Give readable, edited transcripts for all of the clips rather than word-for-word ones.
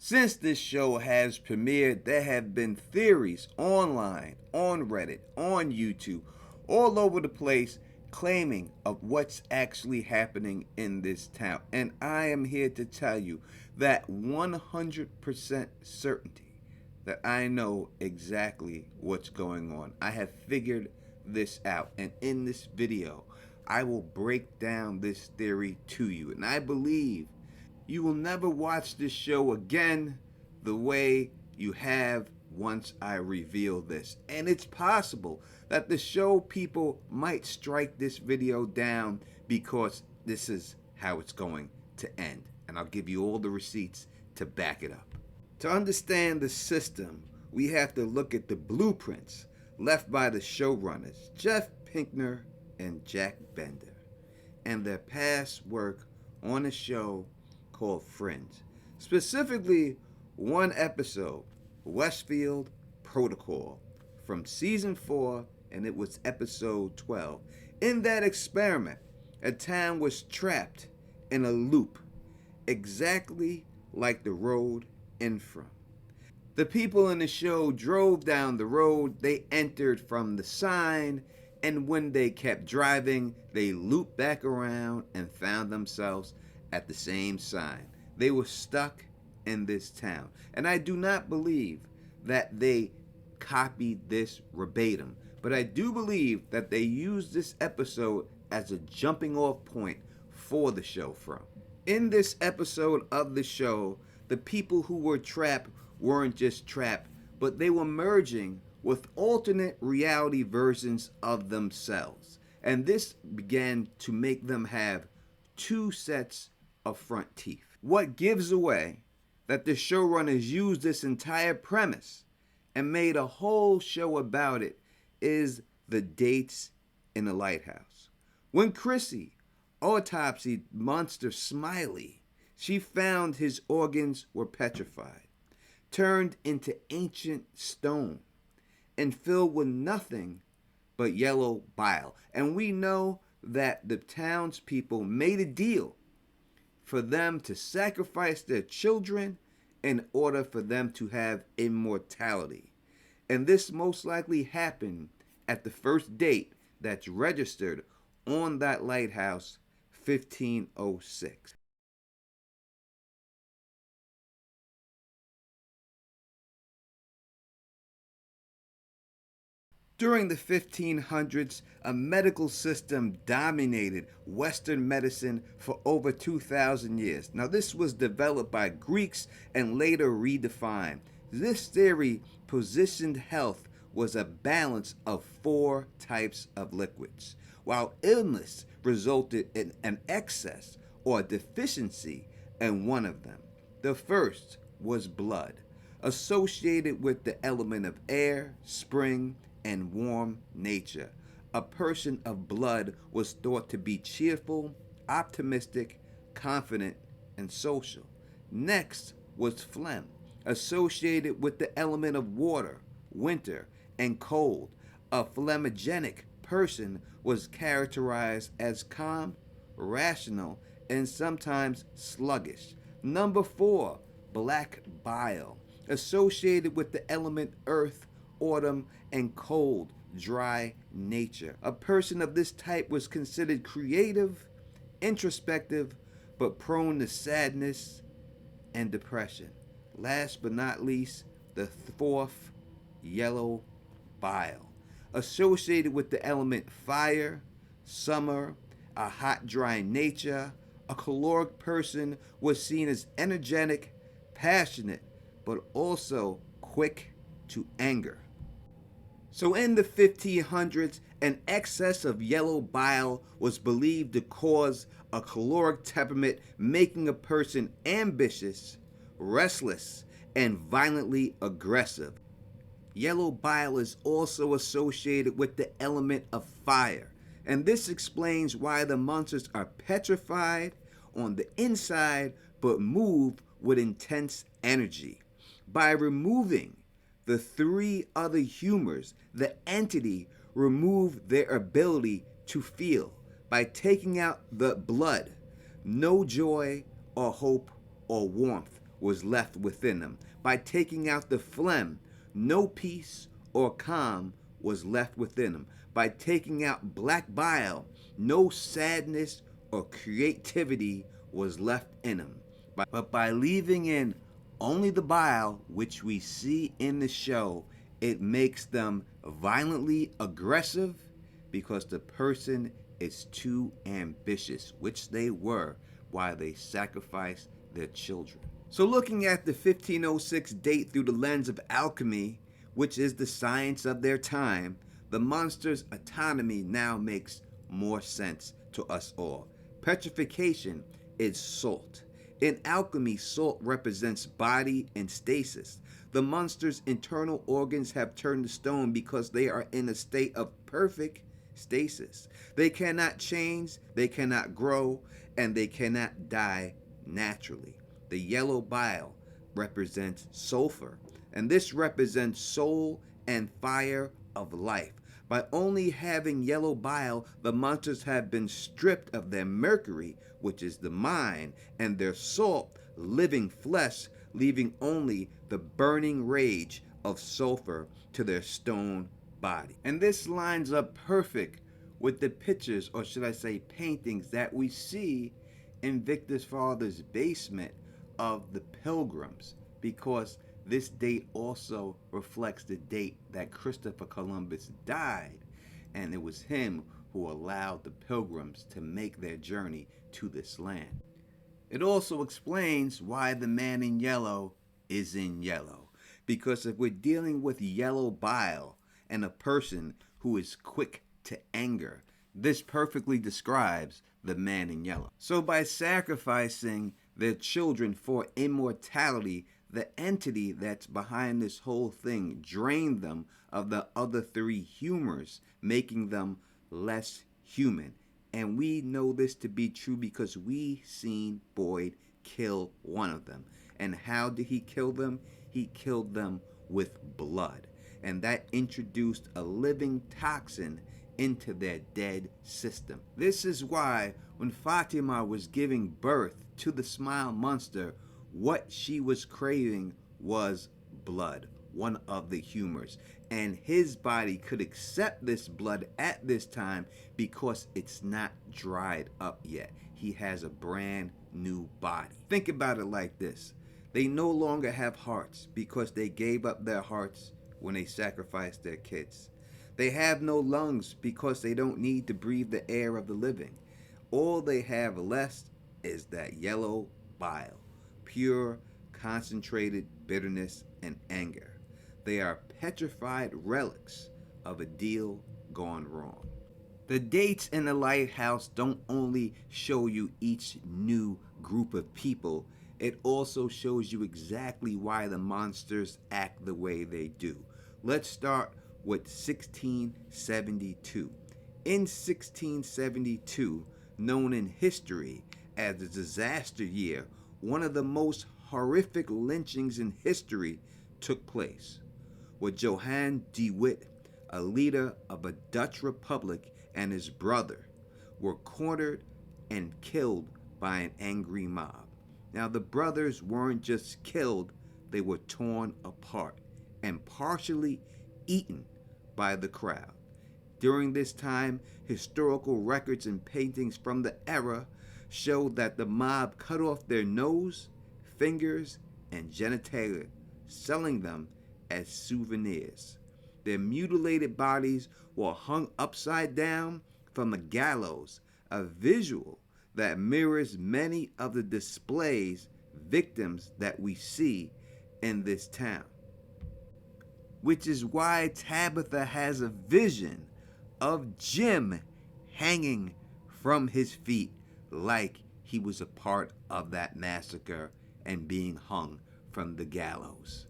Since this show has premiered, there have been theories online, on Reddit, on YouTube, all over the place claiming of what's actually happening in this town. And I am here to tell you that 100% certainty that I know exactly what's going on. I have figured this out, and in this video, I will break down this theory to you. And I believe you will never watch this show again the way you have once I reveal this. And it's possible that the show people might strike this video down because this is how it's going to end. And I'll give you all the receipts to back it up. To understand the system, we have to look at the blueprints left by the showrunners, Jeff Pinkner and Jack Bender, and their past work on a show called Friends. Specifically, one episode, Westfield Protocol, from season 4, and it was episode 12. In that experiment, a town was trapped in a loop, exactly like the road in from. The people in the show drove down the road they entered from the sign, and when they kept driving, they looped back around and found themselves at the same sign. They were stuck in this town. And I do not believe that they copied this verbatim, but I do believe that they used this episode as a jumping off point for the show from. In this episode of the show, the people who were trapped weren't just trapped, but they were merging with alternate reality versions of themselves. And this began to make them have two sets of front teeth. What gives away that the showrunners used this entire premise and made a whole show about it is the dates in the Lighthouse. When Chrissy autopsied Monster Smiley, she found his organs were petrified, turned into ancient stone, and filled with nothing but yellow bile. And we know that the townspeople made a deal for them to sacrifice their children in order for them to have immortality. And this most likely happened at the first date that's registered on that lighthouse, 1506. During the 1500s, a medical system dominated Western medicine for over 2,000 years. Now, this was developed by Greeks and later redefined. This theory positioned health was a balance of 4 types of liquids, while illness resulted in an excess or deficiency in one of them. The first was blood, associated with the element of air, spring, and warm nature. A person of blood was thought to be cheerful, optimistic, confident, and social. Next was phlegm, associated with the element of water, winter, and cold. A phlegmogenic person was characterized as calm, rational, and sometimes sluggish. Number 4, black bile, associated with the element earth, autumn, and cold, dry nature. A person of this type was considered creative, introspective, but prone to sadness and depression. Last but not least, the 4th, yellow bile, associated with the element fire, summer, a hot, dry nature. A caloric person was seen as energetic, passionate, but also quick to anger. So in the 1500s, an excess of yellow bile was believed to cause a caloric temperament, making a person ambitious, restless, and violently aggressive. Yellow bile is also associated with the element of fire, and this explains why the monsters are petrified on the inside but move with intense energy. By removing the 3 other humors, the entity removed their ability to feel. By taking out the blood, no joy or hope or warmth was left within them. By taking out the phlegm, no peace or calm was left within them. By taking out black bile, no sadness or creativity was left in them. But by leaving in only the bile, which we see in the show, it makes them violently aggressive because the person is too ambitious, which they were while they sacrificed their children. So, looking at the 1506 date through the lens of alchemy, which is the science of their time, the monster's autonomy now makes more sense to us all. Petrification is salt. In alchemy, salt represents body and stasis. The monster's internal organs have turned to stone because they are in a state of perfect stasis. They cannot change, they cannot grow, and they cannot die naturally. The yellow bile represents sulfur, and this represents soul and fire of life. By only having yellow bile, the monsters have been stripped of their mercury, which is the mind, and their salt, living flesh, leaving only the burning rage of sulfur to their stone body. And this lines up perfect with the pictures, or should I say paintings, that we see in Victor's father's basement of the pilgrims, because this date also reflects the date that Christopher Columbus died, and it was him who allowed the pilgrims to make their journey to this land. It also explains why the man in yellow is in yellow, because if we're dealing with yellow bile and a person who is quick to anger, this perfectly describes the man in yellow. So by sacrificing their children for immortality, the entity that's behind this whole thing drained them of the other three humors, making them less human. And we know this to be true because we seen Boyd kill one of them. And how did he kill them? He killed them with blood. And that introduced a living toxin into their dead system. This is why when Fatima was giving birth to the Smile Monster, what she was craving was blood, one of the humors. And his body could accept this blood at this time because it's not dried up yet. He has a brand new body. Think about it like this. They no longer have hearts because they gave up their hearts when they sacrificed their kids. They have no lungs because they don't need to breathe the air of the living. All they have left is that yellow bile, pure, concentrated bitterness and anger. They are petrified relics of a deal gone wrong. The dates in the Lighthouse don't only show you each new group of people, it also shows you exactly why the monsters act the way they do. Let's start with 1672. In 1672, known in history as the disaster year, one of the most horrific lynchings in history took place, where Johann de Witt, a leader of a Dutch republic, and his brother were cornered and killed by an angry mob. Now, the brothers weren't just killed, they were torn apart and partially eaten by the crowd. During this time, historical records and paintings from the era showed that the mob cut off their nose, fingers, and genitalia, selling them as souvenirs. Their mutilated bodies were hung upside down from the gallows, a visual that mirrors many of the displays victims that we see in this town. Which is why Tabitha has a vision of Jim hanging from his feet like he was a part of that massacre and being hung from the gallows.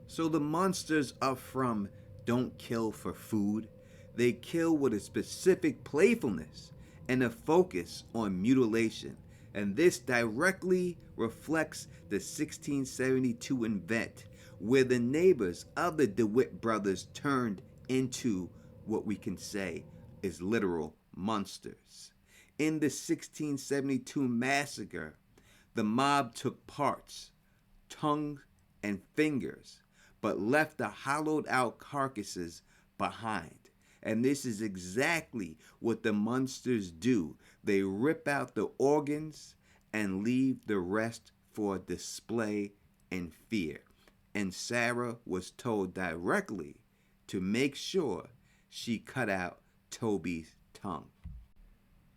So the monsters up from don't kill for food. They kill with a specific playfulness and a focus on mutilation. And this directly reflects the 1672 event where the neighbors of the DeWitt brothers turned into what we can say is literal monsters. In the 1672 massacre, the mob took parts tongue, and fingers, but left the hollowed out carcasses behind. And this is exactly what the monsters do. They rip out the organs and leave the rest for display and fear. And Sarah was told directly to make sure she cut out Toby's tongue.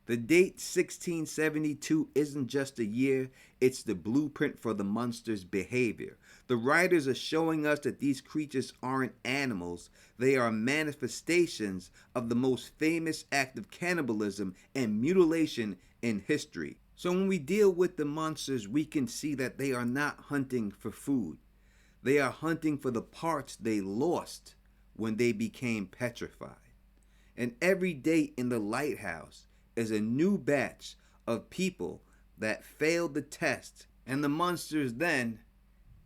The date 1672 isn't just a year, it's the blueprint for the monster's behavior. The writers are showing us that these creatures aren't animals, they are manifestations of the most famous act of cannibalism and mutilation in history. So when we deal with the monsters, we can see that they are not hunting for food. They are hunting for the parts they lost when they became petrified. And every day in the Lighthouse is a new batch of people that failed the test, and the monsters then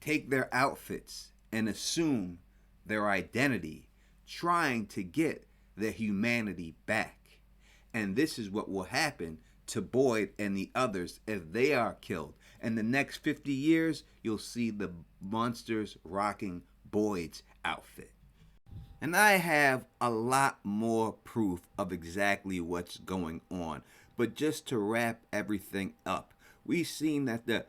take their outfits and assume their identity, trying to get their humanity back. And this is what will happen to Boyd and the others if they are killed. In the next 50 years, you'll see the monsters rocking Boyd's outfit. And I have a lot more proof of exactly what's going on. But just to wrap everything up, we've seen that the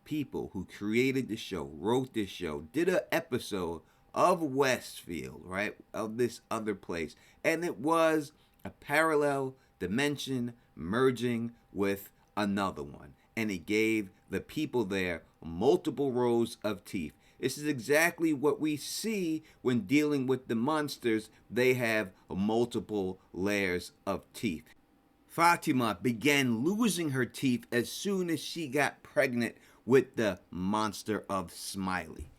people who created the show, wrote this show, did an episode of Westfield, right? Of this other place. And it was a parallel dimension merging with another one. And it gave the people there multiple rows of teeth. This is exactly what we see when dealing with the monsters. They have multiple layers of teeth. Fatima began losing her teeth as soon as she got pregnant with the monster of Smiley.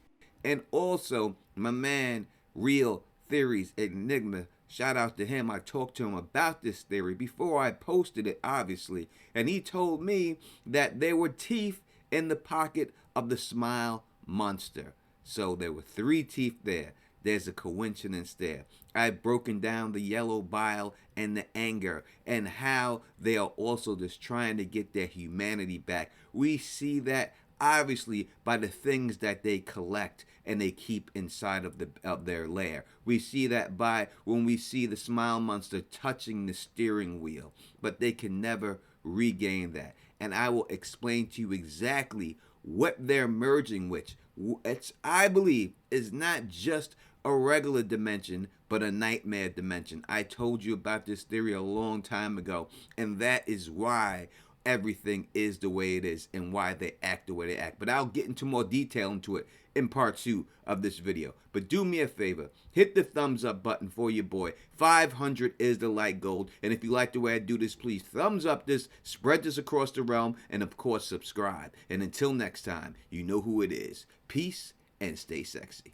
And also, my man, Real Theories Enigma, shout out to him. I talked to him about this theory before I posted it, obviously. And he told me that there were teeth in the pocket of the Smile monster. So there were 3 teeth there. There's a coincidence there. I've broken down the yellow bile and the anger and how they are also just trying to get their humanity back. We see that obviously by the things that they collect and they keep inside of their lair. We see that by when we see the Smile monster touching the steering wheel, but they can never regain that. And I will explain to you exactly what they're merging with. It's, I believe, is not just a regular dimension, but a nightmare dimension. I told you about this theory a long time ago, and that is why everything is the way it is and why they act the way they act. But I'll get into more detail into it in part 2 of this video. But do me a favor, hit the thumbs up button for your boy. 500 is the like gold. And if you like the way I do this, please thumbs up this, spread this across the realm, and of course subscribe. And until next time, you know who it is. Peace and stay sexy.